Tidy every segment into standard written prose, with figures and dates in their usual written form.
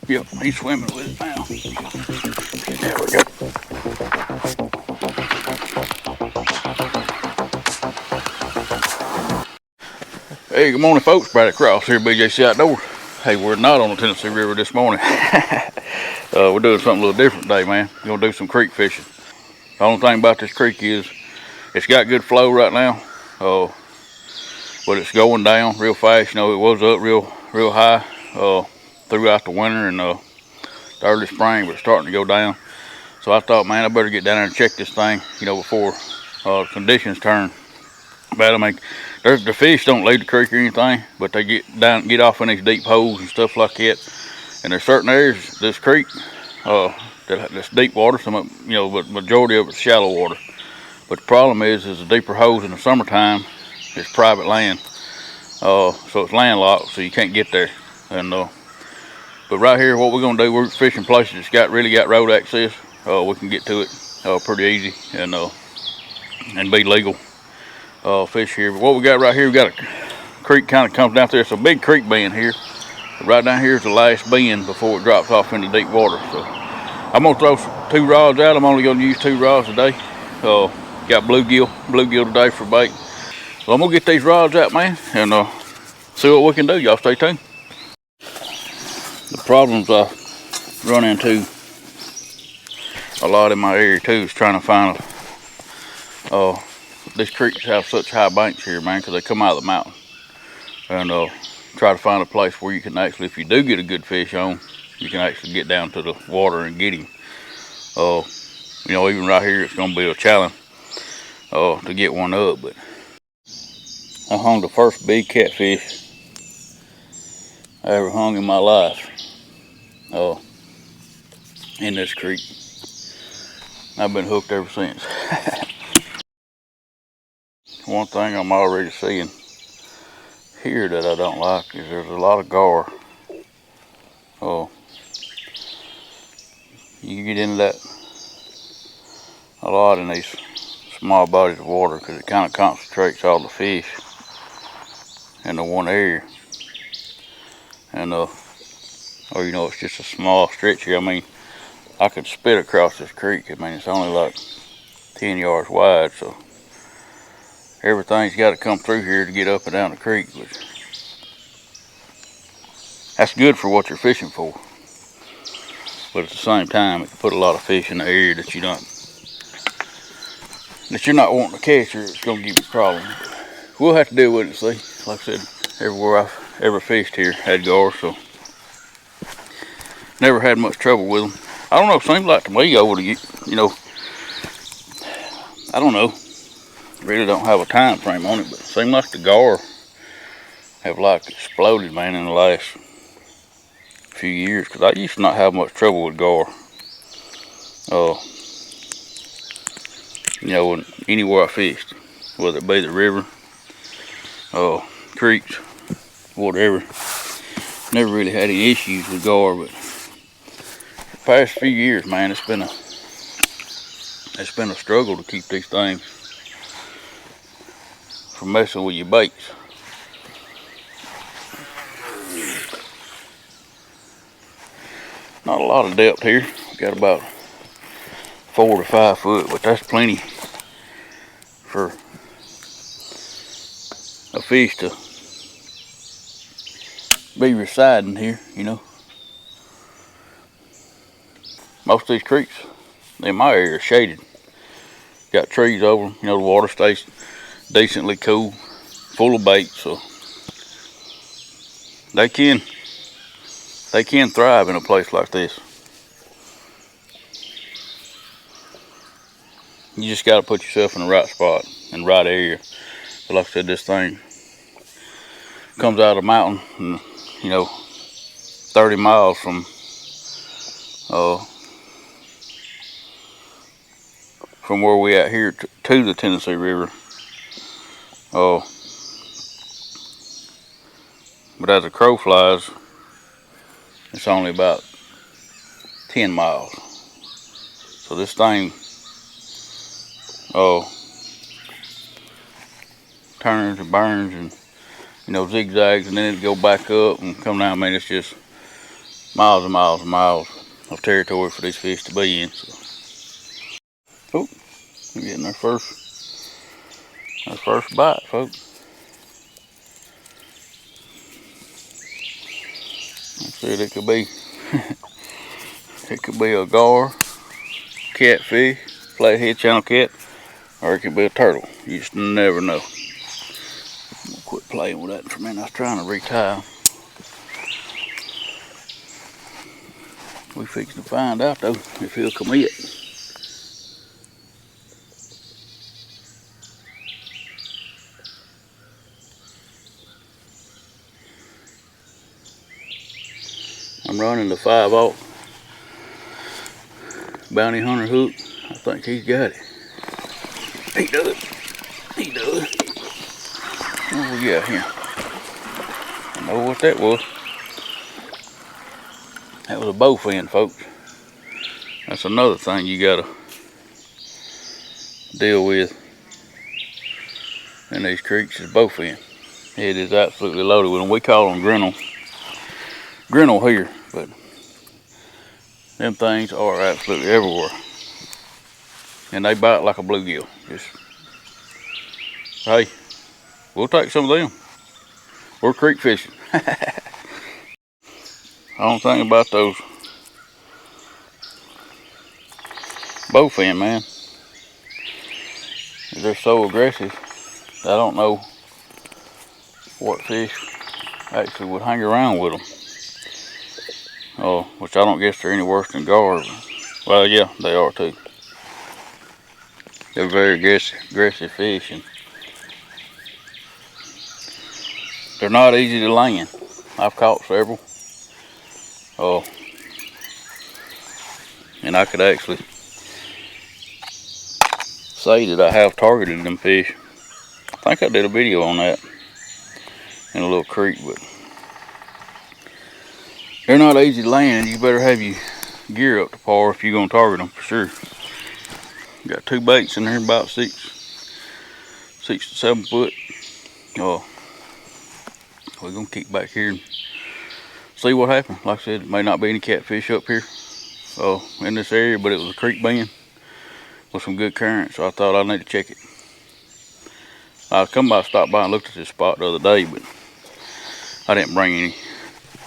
Yep, he's swimming with it now. There we go. Hey, good morning, folks. Brad Cross here, BJC Outdoor. Hey, we're not on the Tennessee River this morning. We're doing something a little different today, man. We're gonna do some creek fishing. The only thing about this creek is it's got good flow right now, but it's going down real fast. You know, it was up real high throughout the winter and the early spring, but it's starting to go down. So I thought, man, I better get down there and check this thing, you know, before conditions turn bad. I mean, the fish don't leave the creek or anything, but they get off in these deep holes and stuff like that. And there's certain areas of this creek that's deep water, but majority of it's shallow water. But the problem is the deeper holes in the summertime, it's private land, so it's landlocked, so you can't get there. And but right here, what we're gonna do, we're fishing places that's really got road access. We can get to it pretty easy and be legal fish here. But what we got right here, we got a creek kind of comes down there. It's a big creek bend here. Right down here is the last bend before it drops off into deep water. So I'm gonna throw 2 rods out. I'm only gonna use 2 rods today. Got bluegill today for bait. So I'm gonna get these rods out, man, and see what we can do. Y'all stay tuned. The problems I run into a lot in my area too is trying to find these creeks have such high banks here, man, because they come out of the mountain, and try to find a place where you can actually, if you do get a good fish on, you can actually get down to the water and get him. You know, even right here, it's gonna be a challenge to get one up. But I hung the first big catfish I ever hung in my life in this creek. I've been hooked ever since. One thing I'm already seeing here that I don't like is there's a lot of gar. You get into that a lot in these small bodies of water because it kind of concentrates all the fish in the one area. And you know, it's just a small stretch here. I mean, I could spit across this creek. I mean, it's only like 10 yards wide, so everything's got to come through here to get up and down the creek. But that's good for what you're fishing for. But at the same time, it can put a lot of fish in the area that you're not wanting to catch, or it's gonna give you problems. We'll have to deal with it. See, like I said, everywhere I've ever fished here had gar, so never had much trouble with them. I don't know, it seems like to me I don't know, really don't have a time frame on it, but it seems like the gar have like exploded, man, in the last few years, because I used to not have much trouble with gar. You know, anywhere I fished, whether it be the river, creeks, whatever, never really had any issues with gar. But the past few years, man, it's been a struggle to keep these things from messing with your baits. Not a lot of depth here. Got about 4 to 5 foot, but that's plenty for a fish to be residing here, you know. Most of these creeks in my area are shaded. Got trees over them, you know, the water stays decently cool, full of bait, so they can thrive in a place like this. You just got to put yourself in the right spot and right area. But like I said, this thing comes out of the mountain, and, you know, 30 miles from where we at here to the Tennessee River. But as a crow flies, it's only about 10 miles. So this thing turns and burns and, you know, zigzags, and then it go back up and come down. I mean, it's just miles and miles and miles of territory for these fish to be in. So. Oh, we're getting our first bite, folks. I said it could be it could be a gar, catfish, flathead channel cat, or it could be a turtle. You just never know. I'm gonna quit playing with that for a minute. I was trying to retie. We fixing to find out though if he'll commit. I'm running the 5/0 bounty hunter hook. I think he's got it. He does. He does. What we got here? I know what that was. That was a bowfin, folks. That's another thing you gotta deal with in these creeks is bowfin. It is absolutely loaded with them. We call them grinnell here, but them things are absolutely everywhere. And they bite like a bluegill. Just, hey, we'll take some of them. We're creek fishing. I don't think about those bowfin, man. They're so aggressive. I don't know what fish actually would hang around with them. Oh, which I don't guess they're any worse than gar. Well, yeah, they are too. They're very aggressive fish, and they're not easy to land. I've caught several. Oh, and I could actually say that I have targeted them fish. I think I did a video on that in a little creek, but they're not easy to land. You better have your gear up to par if you're gonna target them for sure. Got 2 baits in there, about 6 to 7 foot. Oh, we're gonna kick back here and see what happens. Like I said, it may not be any catfish up here in this area, but it was a creek bend with some good current, so I thought I need to check it. I stopped by and looked at this spot the other day, but I didn't bring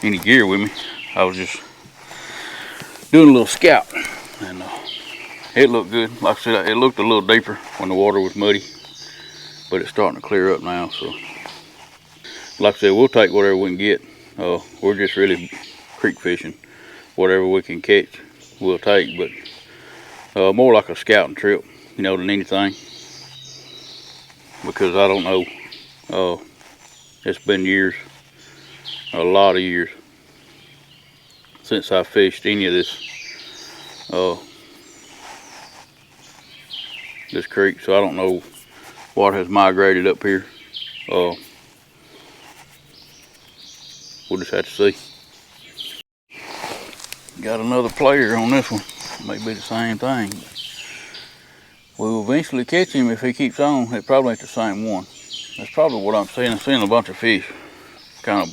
any gear with me. I was just doing a little scout, and it looked good. Like I said, it looked a little deeper when the water was muddy, but it's starting to clear up now. So, like I said, we'll take whatever we can get. We're just really creek fishing. Whatever we can catch, we'll take. But more like a scouting trip, than anything. Because I don't know. It's been years, a lot of years, since I fished any of this creek, so I don't know what has migrated up here. We'll just have to see. Got another player on this one. May be the same thing. We will eventually catch him if he keeps on. It probably ain't the same one. That's probably what I'm seeing. I'm seeing a bunch of fish kind of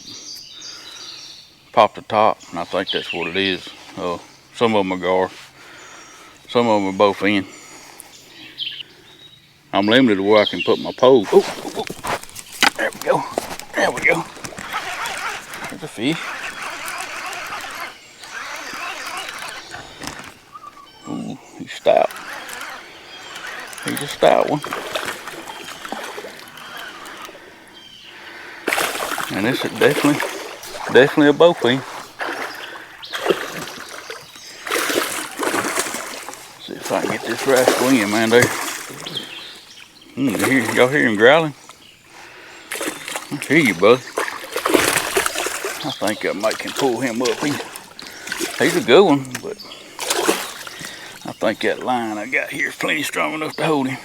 pop the top, and I think that's what it is. Some of them are gar, some of them are bowfin. I'm limited to where I can put my pole. Oh, there we go. There we go. There's a fish. Ooh, he's stout. He's a stout one. And this is definitely a bowfin. See if I can get this rascal in, man. There. Y'all hear him growling? I hear you, bud. I think I might can pull him up. He's a good one, but I think that line I got here is plenty strong enough to hold him.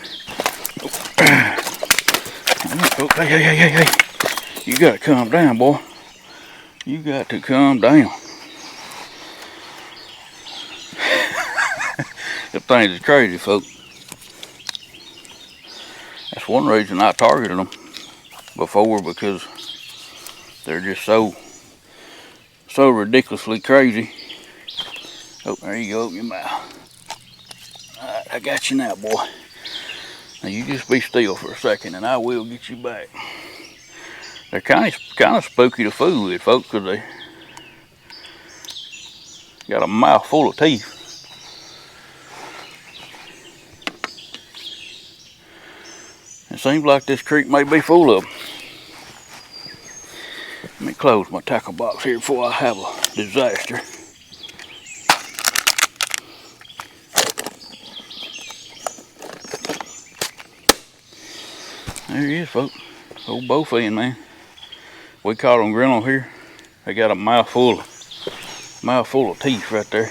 Hey. You gotta calm down, boy. You got to calm down. That thing is crazy, folks. That's one reason I targeted them before, because they're just so so ridiculously crazy. Oh, there you go, open your mouth. Alright, I got you now, boy. Now you just be still for a second and I will get you back. They're kind of spooky to fool with, folks, because they got a mouth full of teeth. It seems like this creek may be full of them. Let me close my tackle box here before I have a disaster. There he is, folks. Old BOWFIN, man. We caught them grilling here. They got a mouthful of teeth right there.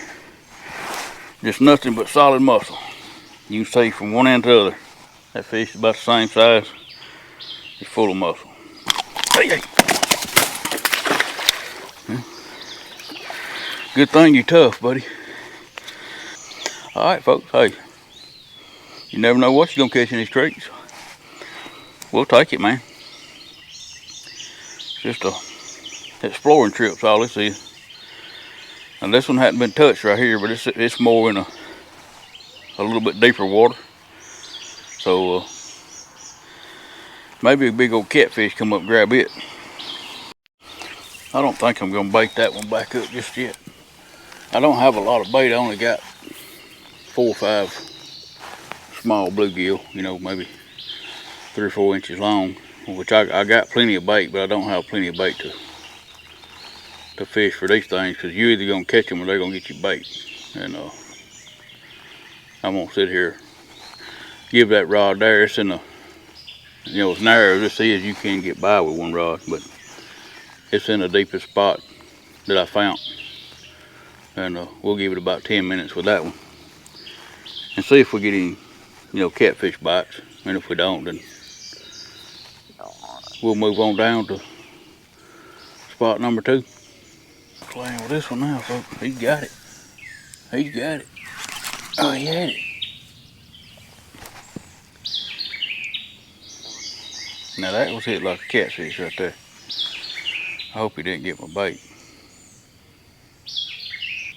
Just nothing but solid muscle. You can see from one end to the other. That fish is about the same size. It's full of muscle. Hey, hey. Good thing you're tough, buddy. Alright, folks. Hey, you never know what you're gonna catch in these creeks. We'll take it, man. Just a exploring trip's all this is. And this one hadn't been touched right here, but it's more in a little bit deeper water. So maybe a big old catfish come up and grab it. I don't think I'm gonna bait that one back up just yet. I don't have a lot of bait. I only got 4 or 5 small bluegill, you know, maybe 3 or 4 inches long, which I got plenty of bait, but I don't have plenty of bait to fish for these things, because you're either gonna catch them or they're gonna get you bait. And I'm gonna sit here, give that rod there. It's in a, you know, as narrow as this is, you can get by with one rod, but it's in the deepest spot that I found. And we'll give it about 10 minutes with that one and see if we get any, you know, catfish bites. And if we don't, then we'll move on down to spot number 2. Playing with this one now, folks. He's got it. He's got it. Oh, he had it. Now that was hit like a catfish right there. I hope he didn't get my bait.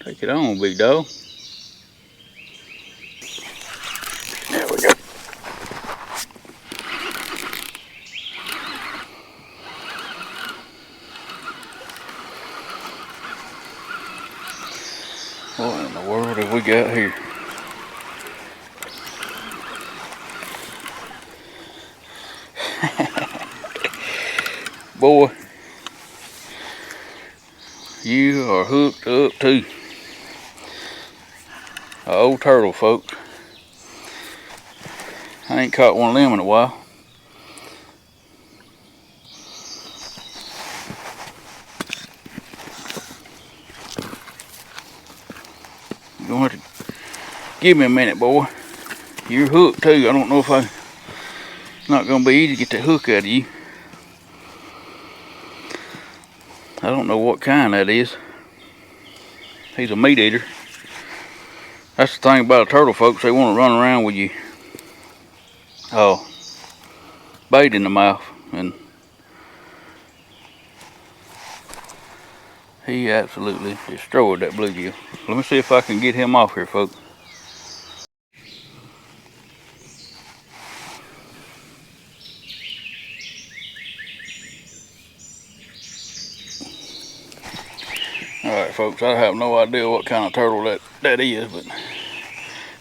Take it on, big dog. There we go. What in the world have we got here? Boy, you are hooked up to an old turtle, folks. I ain't caught one of them in a while. You're gonna have to give me a minute, boy. You're hooked too. I don't know if it's not gonna be easy to get that hook out of you. I don't know what kind that is. He's a meat eater. That's the thing about a turtle, folks. They want to run around with you bait in the mouth, and he absolutely destroyed that bluegill. Let me see if I can get him off here, folks. Alright, folks, I have no idea what kind of turtle that is, but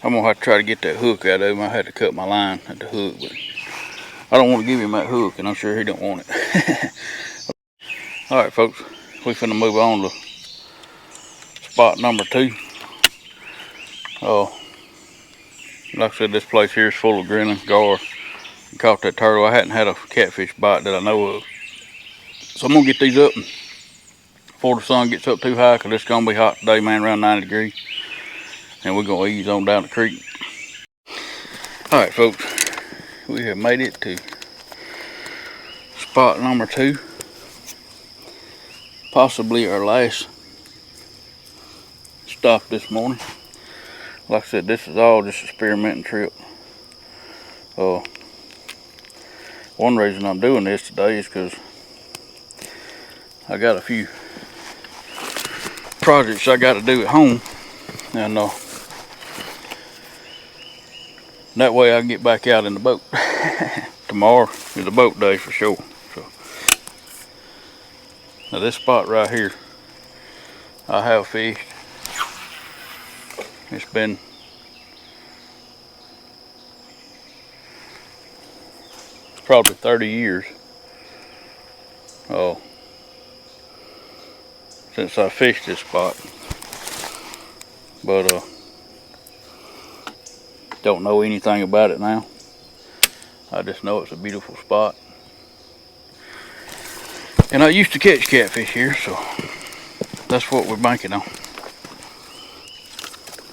I'm gonna have to try to get that hook out of him. I had to cut my line at the hook, but I don't want to give him that hook, and I'm sure he don't want it. Alright, folks, we finna move on to spot number 2. Like I said, this place here is full of grinning gar. I caught that turtle. I hadn't had a catfish bite that I know of. So I'm gonna get these up before the sun gets up too high, because it's gonna be hot today, man, around 90 degrees. And we're gonna ease on down the creek. Alright, folks, we have made it to spot number 2. Possibly our last stop this morning. Like I said, this is all just an experimenting trip. One reason I'm doing this today is because I got a few projects I got to do at home, and that way I can get back out in the boat. Tomorrow is a boat day for sure. So now this spot right here, I have fished. It's been probably 30 years since I fished this spot, but don't know anything about it now. I just know it's a beautiful spot, and I used to catch catfish here, so that's what we're banking on.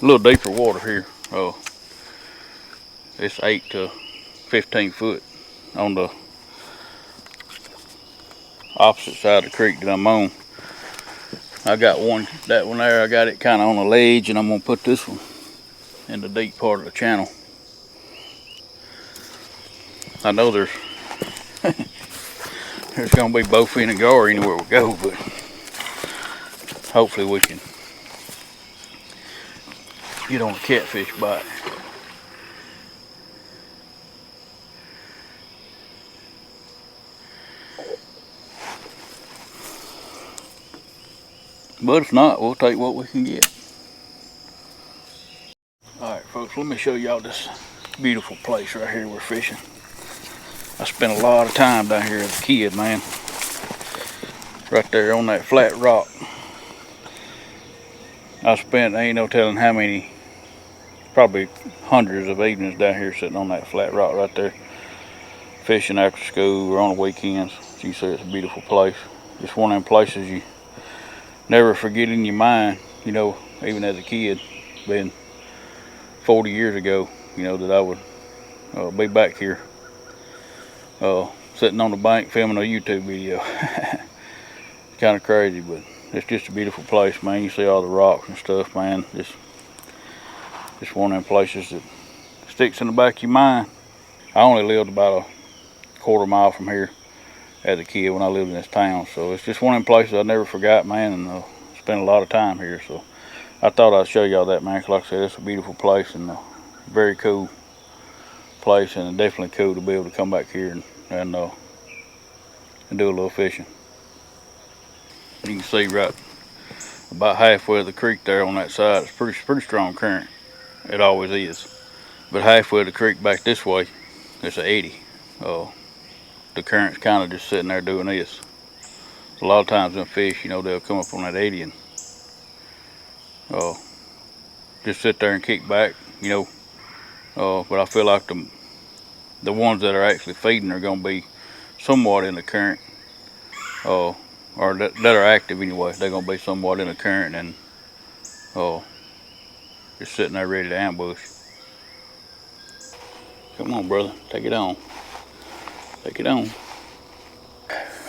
A little deeper water here. It's 8 to 15 foot on the opposite side of the creek that I'm on. I got that one there, I got it kind of on the ledge, and I'm gonna put this one in the deep part of the channel. I know there's gonna be bowfin and gar anywhere we go, but hopefully we can get on a catfish bite. But if not, we'll take what we can get. Alright folks, let me show y'all this beautiful place right here we're fishing. I spent a lot of time down here as a kid, man. Right there on that flat rock. I ain't no telling how many, probably hundreds of evenings down here sitting on that flat rock right there. Fishing after school or on the weekends. As you see, it's a beautiful place. Just one of them places you never forget in your mind, you know, even as a kid, been 40 years ago, you know, that I would be back here sitting on the bank filming a YouTube video. It's kind of crazy, but it's just a beautiful place, man. You see all the rocks and stuff, man. Just one of them places that sticks in the back of your mind. I only lived about a quarter mile from here as a kid when I lived in this town, so it's just one of them places I never forgot, man, and spent a lot of time here. So I thought I'd show y'all that, man, 'cause like I said, it's a beautiful place and a very cool place, and definitely cool to be able to come back here and do a little fishing. You can see right about halfway of the creek there on that side, it's pretty strong current. It always is. But halfway of the creek back this way, it's an eddy. The current's kind of just sitting there doing this. A lot of times them fish, you know, they'll come up on that eddy and just sit there and kick back, you know. But I feel like the ones that are actually feeding are going to be somewhat in the current, or that are active anyway. They're going to be somewhat in the current and just sitting there ready to ambush. Come on, brother, take it on. Take it on.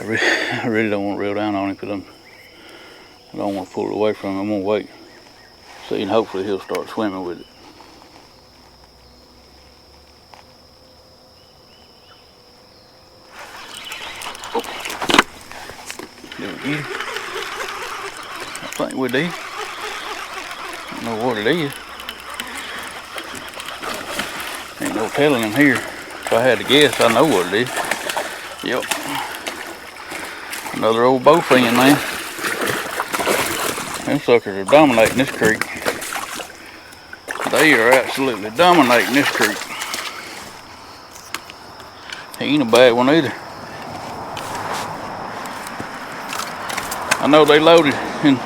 I really don't want to reel down on him because I don't want to pull it away from him. I'm going to wait. See, and hopefully he'll start swimming with it. Did we get him? I think we did. I don't know what it is. Ain't no telling him here. If I had to guess, I know what it is. Yep. Another old bowfin, man. Them suckers are dominating this creek. They are absolutely dominating this creek. He ain't a bad one either. I know they loaded in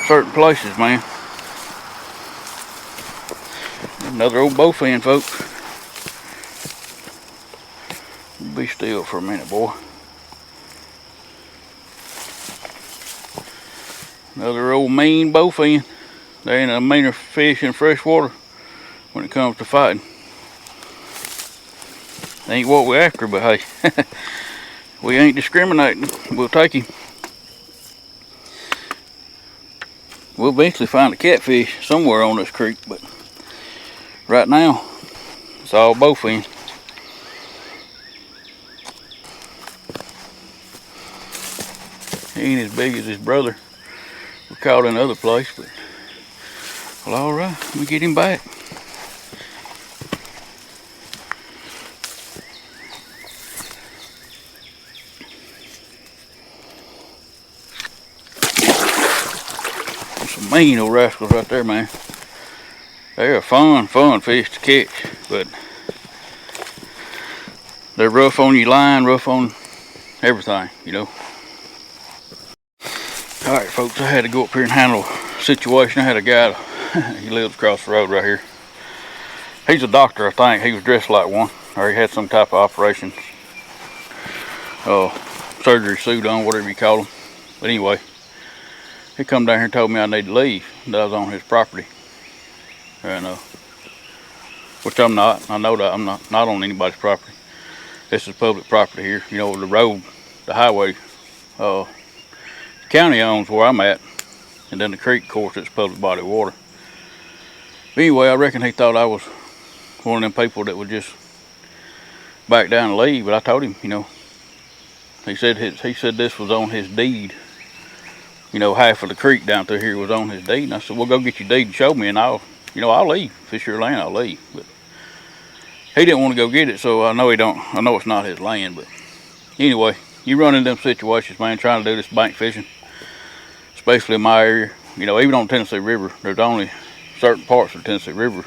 certain places, man. Another old bowfin, folks. Be still for a minute, boy. Another old mean bowfin. There ain't a meaner fish in freshwater when it comes to fighting. Ain't what we're after, but hey, we ain't discriminating. We'll take him. We'll eventually find a catfish somewhere on this creek, but right now, it's all bowfin. He ain't as big as his brother. we caught in another place, but well, all right, let me get him back. Some mean old rascals right there, man. They're a fun fish to catch, but they're rough on your line, rough on everything, you know. All right, folks, I had to go up here and handle a situation. I had a guy, he lives across the road right here. He's a doctor, I think. He was dressed like one, or he had some type of operation, surgery suit on, whatever you call them. But anyway, he come down here and told me I need to leave, that I was on his property. And which I'm not. I know that I'm not on anybody's property. This is public property here. You know, the road, the highway, the county owns where I'm at, and then the creek, of course, it's public body of water. But anyway, I reckon he thought I was one of them people that would just back down and leave. But I told him, you know, he said this was on his deed. You know, half of the creek down through here was on his deed. And I said, well, go get your deed and show me, and I'll leave. If it's your land, I'll leave. But he didn't want to go get it, so I know it's not his land. But anyway, you run into them situations, man, trying to do this bank fishing, especially in my area. You know, even on the Tennessee River, there's only certain parts of the Tennessee River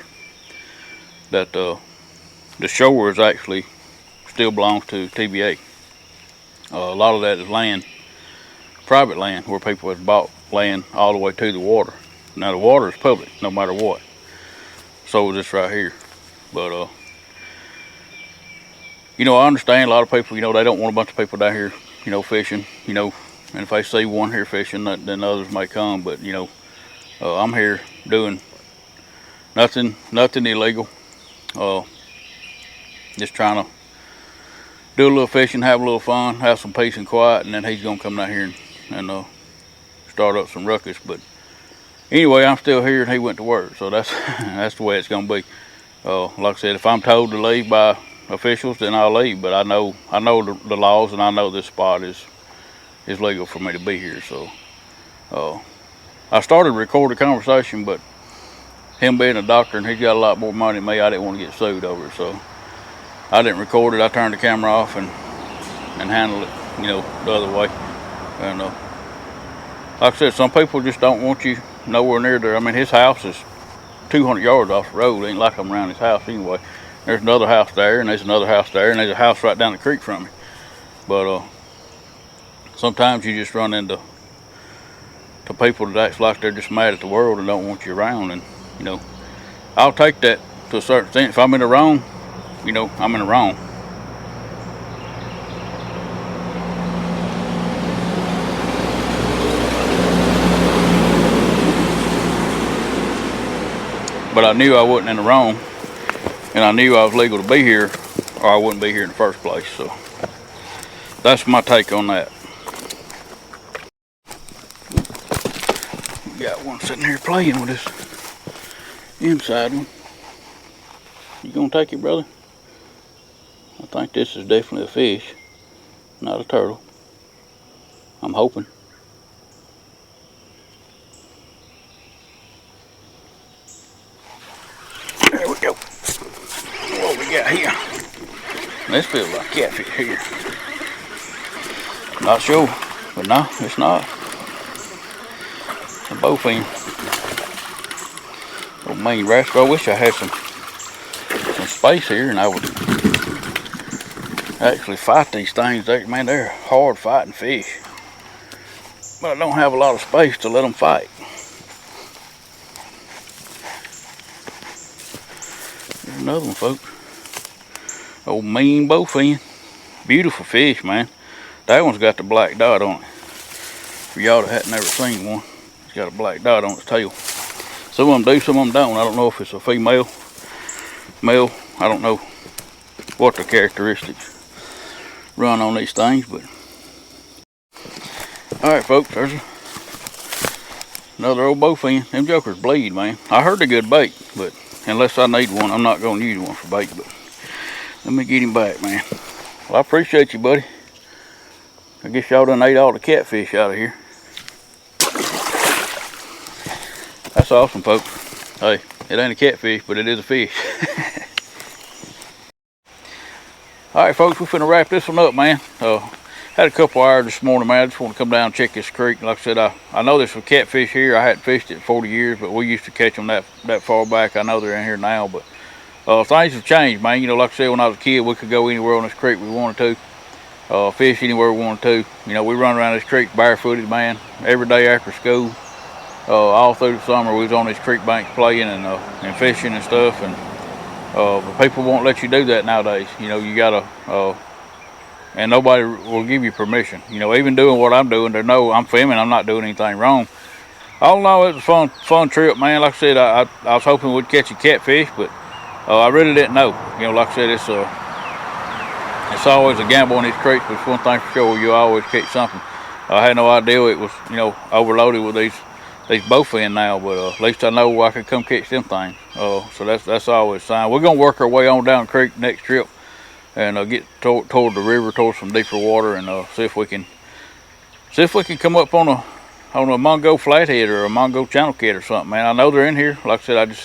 that the shore is actually still belongs to TVA. A lot of that is land, private land, where people have bought land all the way to the water. Now the water is public, no matter what. So is this right here. But you know, I understand a lot of people, you know, they don't want a bunch of people down here, you know, fishing, you know, and if they see one here fishing, then others may come. But you know, I'm here doing nothing illegal. Just trying to do a little fishing, have a little fun, have some peace and quiet, and then he's gonna come down here and start up some ruckus. But anyway, I'm still here and he went to work, so that's that's the way it's gonna be. Like I said, if I'm told to leave by officials, then I'll leave. But I know the laws, and I know this spot is legal for me to be here. So I started to record a conversation, but him being a doctor and he's got a lot more money than me, I didn't want to get sued over it, so I didn't record it. I turned the camera off and handled it, you know, the other way. And like I said, some people just don't want you nowhere near there. I mean, his house is 200 yards off the road. It ain't like I'm around his house anyway. There's another house there, and there's another house there, and there's a house right down the creek from me. But sometimes you just run into people that acts like they're just mad at the world and don't want you around. And you know, I'll take that to a certain extent. If I'm in the wrong, you know, I'm in the wrong. But I knew I wasn't in the wrong, and I knew I was legal to be here, or I wouldn't be here in the first place. So that's my take on that. We got one sitting here playing with this inside one. You gonna take it, brother? I think this is definitely a fish, not a turtle. I'm hoping. There we go. What we got here? This feels like catfish here. Not sure, but no, it's not. It's a BOWFIN. Oh, mean rascal. I wish I had some space here and I would actually fight these things. Man, they're hard fighting fish. But I don't have a lot of space to let them fight. There's another one, folks. Old mean BOWFIN. Beautiful fish, man. That one's got the black dot on it. For y'all that hadn't never seen one, it's got a black dot on its tail. Some of them do, some of them don't. I don't know if it's a female, male. I don't know what the characteristics run on these things, but all right, folks, there's another old BOWFIN. Them jokers bleed, man. I heard a good bait, but unless I need one, I'm not gonna use one for bait. But let me get him back, man. Well, I appreciate you, buddy. I guess y'all done ate all the catfish out of here. That's awesome, folks. Hey, it ain't a catfish, but it is a fish. All right, folks, we're finna wrap this one up, man. Had a couple hours this morning, man. I just want to come down and check this creek. Like I said, I know there's some catfish here. I hadn't fished it in 40 years, but we used to catch them that far back. I know they're in here now, but things have changed, man. You know, like I said, when I was a kid, we could go anywhere on this creek we wanted to. Fish anywhere we wanted to. You know, we run around this creek barefooted, man, every day after school. All through the summer, we was on these creek banks playing and fishing and stuff. And but people won't let you do that nowadays. You know, you gotta, and nobody will give you permission. You know, even doing what I'm doing, they know I'm filming. I'm not doing anything wrong. All in all, it was a fun trip, man. Like I said, I was hoping we'd catch a catfish, but I really didn't know. You know, like I said, it's always a gamble on these creeks, but it's one thing for sure, you always catch something. I had no idea it was, you know, overloaded with these BOWFIN now, but at least I know I can come catch them things. So that's always a sign. We're gonna work our way on down the creek next trip and get toward the river, towards some deeper water, and see if we can come up on a Mongo flathead or a Mongo channel cat or something, man. I know they're in here. Like I said,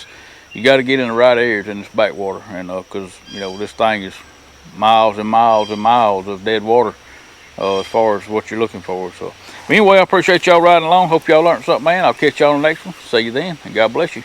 you got to get in the right areas in this backwater, and because you know this thing is miles and miles and miles of dead water as far as what you're looking for. So anyway, I appreciate y'all riding along. Hope y'all learned something, man. I'll catch y'all on the next one. See you then, and God bless you.